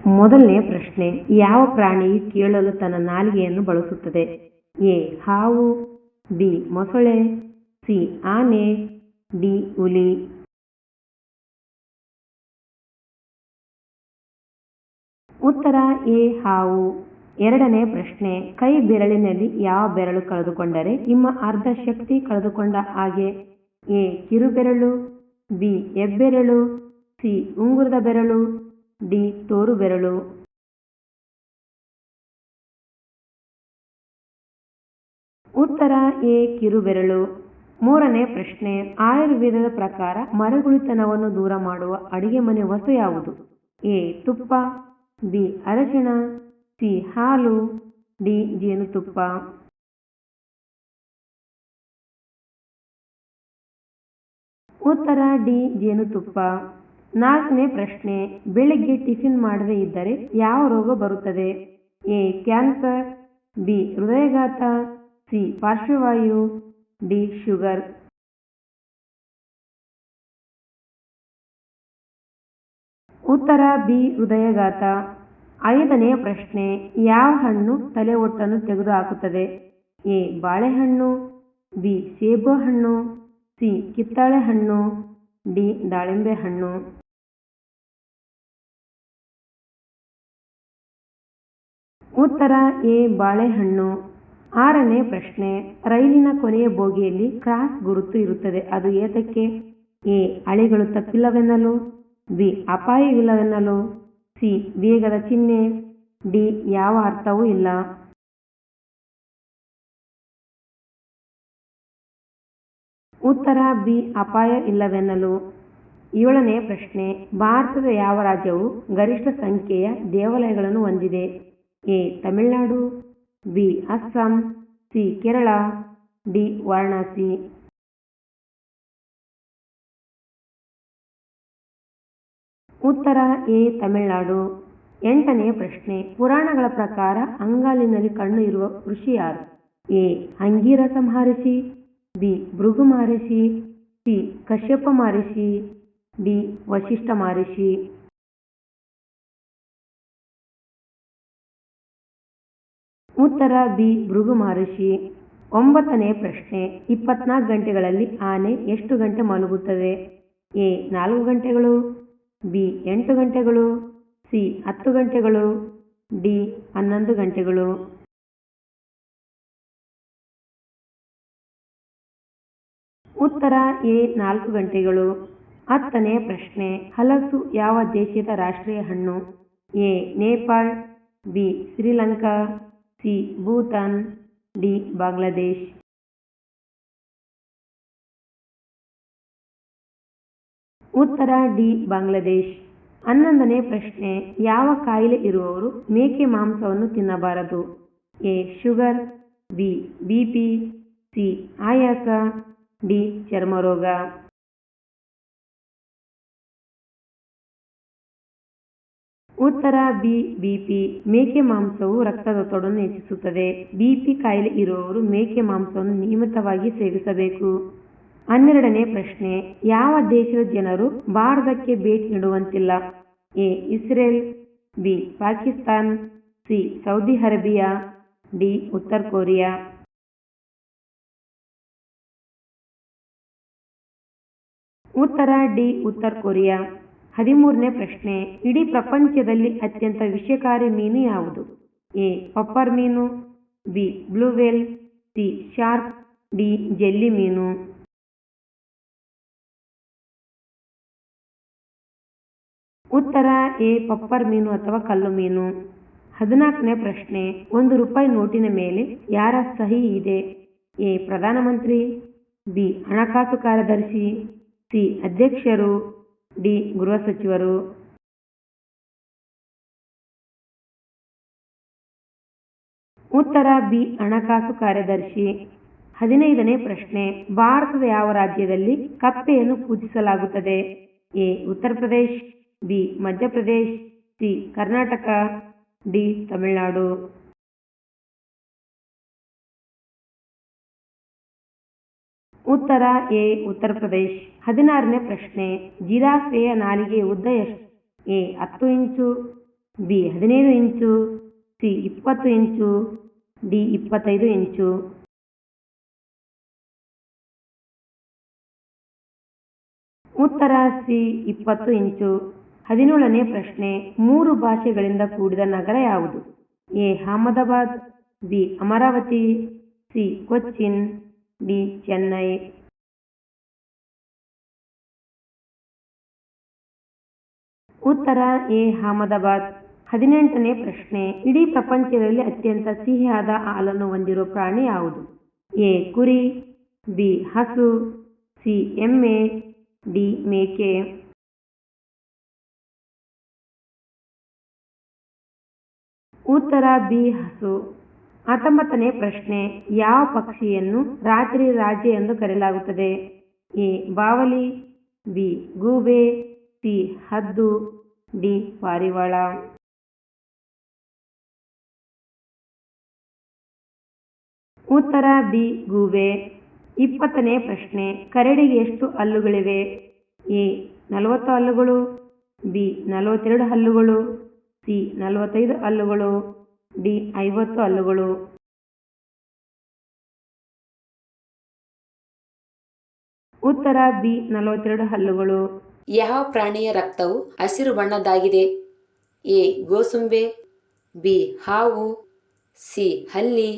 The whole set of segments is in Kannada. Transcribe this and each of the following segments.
ಮೊದಲನೇ ಪ್ರಶ್ನೆ, ಯಾವ ಪ್ರಾಣಿಯು ಕೇಳಲು ತನ್ನ ನಾಲಿಗೆಯನ್ನು ಬಳಸುತ್ತದೆ? ಎ. ಹಾವು, ಬಿ. ಮೊಸಳೆ, ಸಿ. ಆನೆ, ಡಿ. ಹುಲಿ. ಉತ್ತರ ಎ. ಹಾವು. ಎರಡನೇ ಪ್ರಶ್ನೆ, ಕೈ ಬೆರಳಿನಲ್ಲಿ ಯಾವ ಬೆರಳು ಕಳೆದುಕೊಂಡರೆ ನಿಮ್ಮ ಅರ್ಧ ಶಕ್ತಿ ಕಳೆದುಕೊಂಡ ಹಾಗೆ? ಎ. ಕಿರುಬೆರಳು, ಬಿ. ಹೆಬ್ಬೆರಳು, ಸಿ. ಉಂಗುರದ ಬೆರಳು, ಡಿ. ತೋರು ಬೆರಳು. ಉತ್ತರ ಎ. ಕಿರುಬೆರಳು. ಮೂರನೇ ಪ್ರಶ್ನೆ, ಆಯುರ್ವೇದದ ಪ್ರಕಾರ ಮರೆಗುಳಿತನವನ್ನು ದೂರ ಮಾಡುವ ಅಡಿಗೆ ಮನೆ ವಸ್ತು ಯಾವುದು? ಎ. ತುಪ್ಪ, ಬಿ. ಅರಶಿಣ, ಸಿ. ಹಾಲು, ಡಿ. ಜೇನುತುಪ್ಪ. ಉತ್ತರ ಡಿ. ಜೇನುತುಪ್ಪ. ನಾಲ್ಕನೇ ಪ್ರಶ್ನೆ, ಬೆಳಿಗ್ಗೆ ಟಿಫಿನ್ ಮಾಡದೇ ಇದ್ದರೆ ಯಾವ ರೋಗ ಬರುತ್ತದೆ? ಎ. Cancer, B. ಹೃದಯಾಘಾತ, ಸಿ. ಪಾರ್ಶ್ವವಾಯು, ಡಿ. ಶುಗರ್. ಉತ್ತರ ಬಿ. ಹೃದಯಾಘಾತ. ಐದನೇ ಪ್ರಶ್ನೆ, ಯಾವ ಹಣ್ಣು ತಲೆ ಹೊಟ್ಟನ್ನು ತೆಗೆದುಹಾಕುತ್ತದೆ? ಎ. ಬಾಳೆಹಣ್ಣು, ಬಿ. ಸೇಬುಹಣ್ಣು, ಸಿ. ಕಿತ್ತಳೆ ಹಣ್ಣು, ಡಿ. ದಾಳಿಂಬೆ ಹಣ್ಣು. ಉತ್ತರ ಎ. ಬಾಳೆಹಣ್ಣು. ಆರನೇ ಪ್ರಶ್ನೆ, ರೈಲಿನ ಕೊನೆಯ ಬೋಗಿಯಲ್ಲಿ ಕ್ರಾಸ್ ಗುರುತು ಇರುತ್ತದೆ, ಅದು ಏತಕ್ಕೆ? ಎ. ಹಳಿಗಳು ತಪ್ಪಿಲ್ಲವೆನ್ನಲು, ಬಿ. ಅಪಾಯವಿಲ್ಲವೆನ್ನಲು, ಸಿ. ವೇಗದ ಚಿಹ್ನೆ, ಡಿ. ಯಾವ ಅರ್ಥವೂ ಇಲ್ಲ. ಉತ್ತರ ಬಿ. ಅಪಾಯ ಇಲ್ಲವೆನ್ನಲು. ಏಳನೇ ಪ್ರಶ್ನೆ, ಭಾರತದ ಯಾವ ರಾಜ್ಯವು ಗರಿಷ್ಠ ಸಂಖ್ಯೆಯ ದೇವಾಲಯಗಳನ್ನು ಹೊಂದಿದೆ? A. Tamil Nadu, B. Assam, C. Kerala, D. Varanasi. ಉತ್ತರ ಎ. ತಮಿಳುನಾಡು. ಎಂಟನೇ ಪ್ರಶ್ನೆ, ಪುರಾಣಗಳ ಪ್ರಕಾರ ಅಂಗಾಲಿನಲ್ಲಿ ಕಣ್ಣು ಇರುವ ಋಷಿ ಯಾರು? A. Angirasa Maharshi, B. Bhrigu Maharshi, C. Kashyapa Maharshi, D. Vasishtha Maharshi. ಉತ್ತರ ಬಿ. ಭೃಗು ಮಹರ್ಷಿ. ಒಂಬತ್ತನೇ ಪ್ರಶ್ನೆ, 24 ಗಂಟೆಗಳಲ್ಲಿ ಆನೆ ಎಷ್ಟು ಗಂಟೆ ಮಲಗುತ್ತದೆ? ಎ. 4 ಗಂಟೆಗಳು, ಬಿ. 8 ಗಂಟೆಗಳು, ಸಿ. 10 ಗಂಟೆಗಳು, ಡಿ. 11 ಗಂಟೆಗಳು. ಉತ್ತರ ಎ. 4 ಗಂಟೆಗಳು. ಹತ್ತನೇ ಪ್ರಶ್ನೆ, ಹಲಸು ಯಾವ ದೇಶದ ರಾಷ್ಟ್ರೀಯ ಹಣ್ಣು? A. Nepal, B. Sri Lanka, C. Bhutan, D. Bangladesh. ಉತ್ತರ ಡಿ. ಬಾಂಗ್ಲಾದೇಶ್. 11ನೇ ಪ್ರಶ್ನೆ, ಯಾವ ಕಾಯಿಲೆ ಇರುವವರು ಮೇಕೆ ಮಾಂಸವನ್ನು ತಿನ್ನಬಾರದು? A. Sugar, B. BP, C. ಆಯಾಸ, ಡಿ. ಚರ್ಮರೋಗ. ಉತ್ತರ ಬಿ. ಬಿಪಿ. ಮೇಕೆ ಮಾಂಸವು ರಕ್ತದೊತ್ತಡವನ್ನು ಹೆಚ್ಚಿಸುತ್ತದೆ. ಬಿಪಿ ಕಾಯಿಲೆ ಇರುವವರು ಮೇಕೆ ಮಾಂಸವನ್ನು ನಿಯಮಿತವಾಗಿ ಸೇವಿಸಬೇಕು. 12ನೇ ಪ್ರಶ್ನೆ, ಯಾವ ದೇಶದ ಜನರು ಭಾರತಕ್ಕೆ ಭೇಟಿ ನೀಡುವಂತಿಲ್ಲ? A. Israel, B. Pakistan, C. Saudi Arabia, D. ಉತ್ತರ ಕೊರಿಯಾ. ಉತ್ತರ ಡಿ. ಉತ್ತರ ಕೊರಿಯಾ. 13ನೇ ಪ್ರಶ್ನೆ, ಇಡೀ ಪ್ರಪಂಚದಲ್ಲಿ ಅತ್ಯಂತ ವಿಷಕಾರಿ ಮೀನು ಯಾವುದು? ಎ. ಪಪ್ಪರ್ ಮೀನು, B. Blue veil, C. Shark, D. Jelly ಮೀನು. ಉತ್ತರ ಎ. ಪಪ್ಪರ್ ಮೀನು ಅಥವಾ ಕಲ್ಲು ಮೀನು. 14ನೇ ಪ್ರಶ್ನೆ, ₹1 ನೋಟಿನ ಮೇಲೆ ಯಾರ ಸಹಿ ಇದೆ? ಎ. ಪ್ರಧಾನಮಂತ್ರಿ, ಬಿ. ಹಣಕಾಸು ಕಾರ್ಯದರ್ಶಿ, ಸಿ. ಅಧ್ಯಕ್ಷರು, ಡಿ. ಗೃಹ ಸಚಿವರು. ಉತ್ತರ ಬಿ. ಹಣಕಾಸು ಕಾರ್ಯದರ್ಶಿ. 15ನೇ ಪ್ರಶ್ನೆ, ಭಾರತದ ಯಾವ ರಾಜ್ಯದಲ್ಲಿ ಕಪ್ಪೆಯನ್ನು ಪೂಜಿಸಲಾಗುತ್ತದೆ? A. Uttar Pradesh, B. Madhya Pradesh, C. Karnataka, D. Tamil Nadu. ಉತ್ತರ ಎ. ಉತ್ತರ ಪ್ರದೇಶ್. 16ನೇ ಪ್ರಶ್ನೆ, ಜಿರಾಫೆಯ ನಾಲಿಗೆಯ ಉದ್ದ ಎಷ್ಟು? A. 10 inch, B 15 inch, C 20 inch, D 25 ಇಂಚು. ಉತ್ತರ ಸಿ 20 ಇಂಚು. 17ನೇ ಪ್ರಶ್ನೆ, 3 ಭಾಷೆಗಳಿಂದ ಕೂಡಿದ ನಗರ ಯಾವುದು? A Ahmedabad, B Amaravati, C Cochin, D Chennai. ಉತ್ತರ ಎ ಅಹಮದಾಬಾದ್. 18ನೇ ಪ್ರಶ್ನೆ, ಇಡೀ ಪ್ರಪಂಚದಲ್ಲಿ ಅತ್ಯಂತ ಸಿಹಿಯಾದ ಹಾಲನ್ನು ಹೊಂದಿರುವ ಪ್ರಾಣಿ ಯಾವುದು? ಎ ಕುರಿ, ಬಿ ಹಸು, ಸಿ ಎಮ್ಮೆ, ಡಿ ಮೇಕೆ. ಉತ್ತರ ಬಿ ಹಸು. 19ನೇ ಪ್ರಶ್ನೆ, ಯಾವ ಪಕ್ಷಿಯನ್ನು ರಾತ್ರಿ ರಾಜ ಎಂದು ಕರೆಯಲಾಗುತ್ತದೆ? ಎ ಬಾವಲಿ, ಬಿ ಗೂಬೆ, ಸಿ ಹದ್ದು, ಡಿ ಪಾರಿವಾಳ. ಉತ್ತರ ಬಿ ಗೂಬೆ. 20ನೇ ಪ್ರಶ್ನೆ, ಕರಡಿಗೆ ಎಷ್ಟು ಹಲ್ಲುಗಳಿವೆ? ಎ 40 ಹಲ್ಲುಗಳು, ಬಿ 42 ಹಲ್ಲುಗಳು, ಸಿ 45 ಹಲ್ಲುಗಳು, ಡಿ 50 ಹಲ್ಲುಗಳು. ಉತ್ತರ ಬಿ 42 ಹಲ್ಲುಗಳು. ಯಾವ ಪ್ರಾಣಿಯ ರಕ್ತವು ಹಸಿರು ಬಣ್ಣದ್ದಾಗಿದೆ? ಎ ಗೋಸುಂಬೆ, ಬಿ ಹಾವು, ಸಿ ಹಲ್ಲಿ,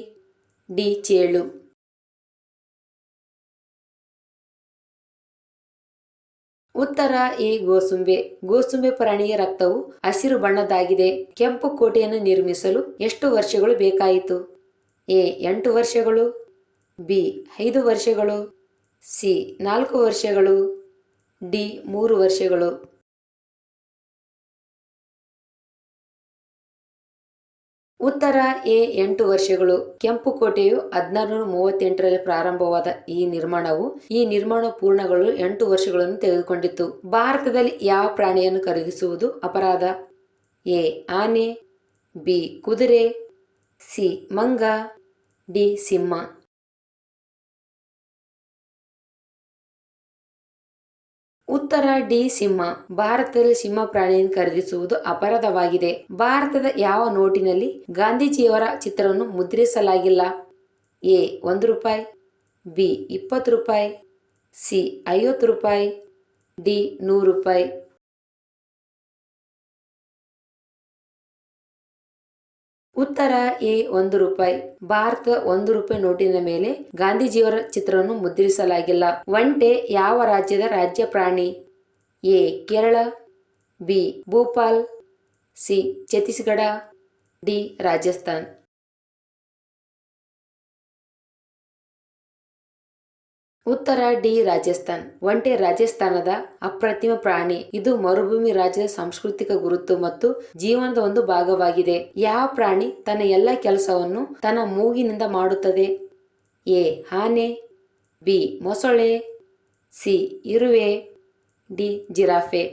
ಡಿ ಚೇಳು. ಉತ್ತರ ಎ ಗೋಸುಂಬೆ. ಗೋಸುಂಬೆ ಪ್ರಾಣಿಯ ರಕ್ತವು ಹಸಿರು ಬಣ್ಣದ್ದಾಗಿದೆ. ಕೆಂಪು ಕೋಟೆಯನ್ನು ನಿರ್ಮಿಸಲು ಎಷ್ಟು ವರ್ಷಗಳು ಬೇಕಾಯಿತು? ಎ 8 ವರ್ಷಗಳು, ಬಿ 5 ವರ್ಷಗಳು, ಸಿ 4 ವರ್ಷಗಳು, ಡಿ 3 ವರ್ಷಗಳು. ಉತ್ತರ ಎ 8 ವರ್ಷಗಳು. ಕೆಂಪು ಕೋಟೆಯು 1638ರಲ್ಲಿ ಪ್ರಾರಂಭವಾದ ಈ ನಿರ್ಮಾಣ ಪೂರ್ಣಗೊಳ್ಳಲು 8 ವರ್ಷಗಳನ್ನು ತೆಗೆದುಕೊಂಡಿತು. ಭಾರತದಲ್ಲಿ ಯಾವ ಪ್ರಾಣಿಯನ್ನು ಖರೀದಿಸುವುದು ಅಪರಾಧ? ಎ ಆನೆ, ಬಿ ಕುದುರೆ, ಸಿ ಮಂಗ, ಡಿ ಸಿಂಹ. ಉತ್ತರ ಡಿ ಸಿಂಹ. ಭಾರತದಲ್ಲಿ ಸಿಂಹ ಪ್ರಾಣಿಯನ್ನು ಖರೀದಿಸುವುದು ಅಪರಾಧವಾಗಿದೆ. ಭಾರತದ ಯಾವ ನೋಟಿನಲ್ಲಿ ಗಾಂಧೀಜಿಯವರ ಚಿತ್ರವನ್ನು ಮುದ್ರಿಸಲಾಗಿಲ್ಲ? ಎ 1 ರೂಪಾಯಿ, ಬಿ 20 ರೂಪಾಯಿ, ಸಿ 50 ರೂಪಾಯಿ, ಡಿ 100 ರೂಪಾಯಿ. ಉತ್ತರ ಎ 1 ರೂಪಾಯಿ. ಭಾರತದ 1 ರೂಪಾಯಿ ನೋಟಿನ ಮೇಲೆ ಗಾಂಧೀಜಿಯವರ ಚಿತ್ರವನ್ನು ಮುದ್ರಿಸಲಾಗಿಲ್ಲ. ಒಂಟೆ ಯಾವ ರಾಜ್ಯದ ರಾಜ್ಯ ಪ್ರಾಣಿ? A Kerala, B Bhopal, C Chhattisgarh, D Rajasthan. ಉತ್ತರ ಡಿ ರಾಜಸ್ಥಾನ್. ಒಂಟೆ ರಾಜಸ್ಥಾನದ ಅಪ್ರತಿಮ ಪ್ರಾಣಿ. ಇದು ಮರುಭೂಮಿ ರಾಜ್ಯದ ಸಾಂಸ್ಕೃತಿಕ ಗುರುತು ಮತ್ತು ಜೀವನದ ಒಂದು ಭಾಗವಾಗಿದೆ. ಯಾವ ಪ್ರಾಣಿ ತನ್ನ ಎಲ್ಲ ಕೆಲಸವನ್ನು ತನ್ನ ಮೂಗಿನಿಂದ ಮಾಡುತ್ತದೆ? ಎ ಆನೆ, ಬಿ ಮೊಸಳೆ, ಸಿ ಇರುವೆ, ಡಿ ಜಿರಾಫೆ.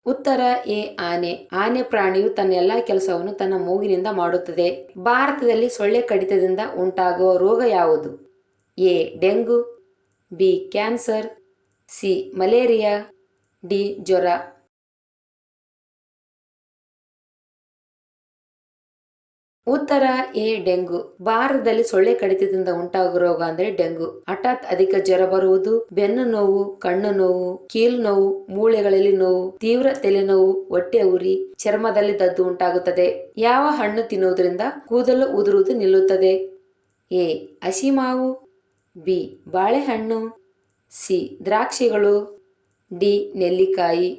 ಉತ್ತರ ಎ ಆನೆ. ಆನೆ ಪ್ರಾಣಿಯು ತನ್ನ ಎಲ್ಲಾ ಕೆಲಸವನ್ನು ತನ್ನ ಮೂಗಿನಿಂದ ಮಾಡುತ್ತದೆ. ಭಾರತದಲ್ಲಿ ಸೊಳ್ಳೆ ಕಡಿತದಿಂದ ಉಂಟಾಗುವ ರೋಗ ಯಾವುದು? A dengue, B cancer, C malaria, D ಜ್ವರ. ಉತ್ತರ ಎ ಡೆಂಗು. ಭಾರತದಲ್ಲಿ ಸೊಳ್ಳೆ ಕಡಿತದಿಂದ ಉಂಟಾಗುವ ರೋಗ ಅಂದ್ರೆ ಡೆಂಗು. ಹಠಾತ್ ಅಧಿಕ ಜ್ವರ ಬರುವುದು, ಬೆನ್ನು ನೋವು, ಕಣ್ಣು ನೋವು, ಕೀಲು ನೋವು, ಮೂಳೆಗಳಲ್ಲಿ ನೋವು, ತೀವ್ರ ತಲೆನೋವು, ಹೊಟ್ಟೆ ಉರಿ, ಚರ್ಮದಲ್ಲಿ ದದ್ದು ಉಂಟಾಗುತ್ತದೆ. ಯಾವ ಹಣ್ಣು ತಿನ್ನುವುದರಿಂದ ಕೂದಲು ಉದುರುವುದು ನಿಲ್ಲುತ್ತದೆ? ಎ ಹಸಿಮಾವು, ಬಿ ಬಾಳೆಹಣ್ಣು, ಸಿ ದ್ರಾಕ್ಷಿಗಳು, ಡಿ ನೆಲ್ಲಿಕಾಯಿ.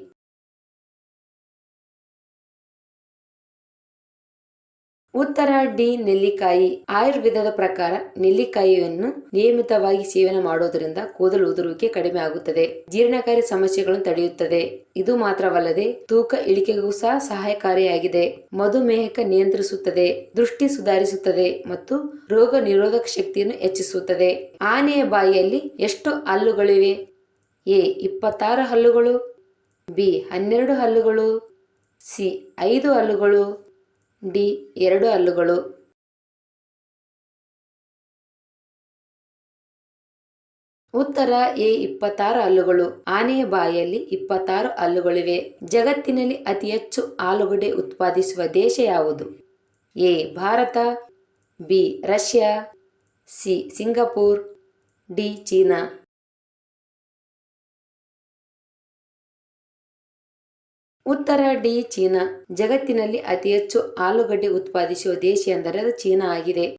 ಉತ್ತರ ಡಿ ನೆಲ್ಲಿಕಾಯಿ. ಆಯುರ್ವೇದದ ಪ್ರಕಾರ ನೆಲ್ಲಿಕಾಯಿಯನ್ನು ನಿಯಮಿತವಾಗಿ ಸೇವನೆ ಮಾಡುವುದರಿಂದ ಕೂದಲು ಉದುರುವಿಕೆ ಕಡಿಮೆ ಆಗುತ್ತದೆ, ಜೀರ್ಣಕಾರಿ ಸಮಸ್ಯೆಗಳನ್ನು ತಡೆಯುತ್ತದೆ. ಇದು ಮಾತ್ರವಲ್ಲದೆ ತೂಕ ಇಳಿಕೆಗೂ ಸಹ ಸಹಾಯಕಾರಿಯಾಗಿದೆ, ಮಧುಮೇಹಕ್ಕೆ ನಿಯಂತ್ರಿಸುತ್ತದೆ, ದೃಷ್ಟಿ ಸುಧಾರಿಸುತ್ತದೆ ಮತ್ತು ರೋಗ ನಿರೋಧಕ ಶಕ್ತಿಯನ್ನು ಹೆಚ್ಚಿಸುತ್ತದೆ. ಆನೆಯ ಬಾಯಿಯಲ್ಲಿ ಎಷ್ಟು ಹಲ್ಲುಗಳಿವೆ? ಎ 26 ಹಲ್ಲುಗಳು, ಬಿ 12 ಹಲ್ಲುಗಳು, ಸಿ 5 ಹಲ್ಲುಗಳು, ಡಿ 2 ಹಲ್ಲುಗಳು. ಉತ್ತರ ಎ 26 ಹಲ್ಲುಗಳು. ಆನೆಯ ಬಾಯಲ್ಲಿ 26 ಹಲ್ಲುಗಳಿವೆ. ಜಗತ್ತಿನಲ್ಲಿ ಅತಿ ಹೆಚ್ಚು ಆಲೂಗಡ್ಡೆ ಉತ್ಪಾದಿಸುವ ದೇಶ ಯಾವುದು? A Bharat, B Russia, C Singapore, D China. ಉತ್ತರ ಡಿ ಚೀನಾ. ಜಗತ್ತಿನಲ್ಲಿ ಅತಿ ಹೆಚ್ಚು ಆಲೂಗಡ್ಡೆ ಉತ್ಪಾದಿಸುವ ದೇಶ ಎಂದರೆ ಅದು ಚೀನಾ ಆಗಿದೆ.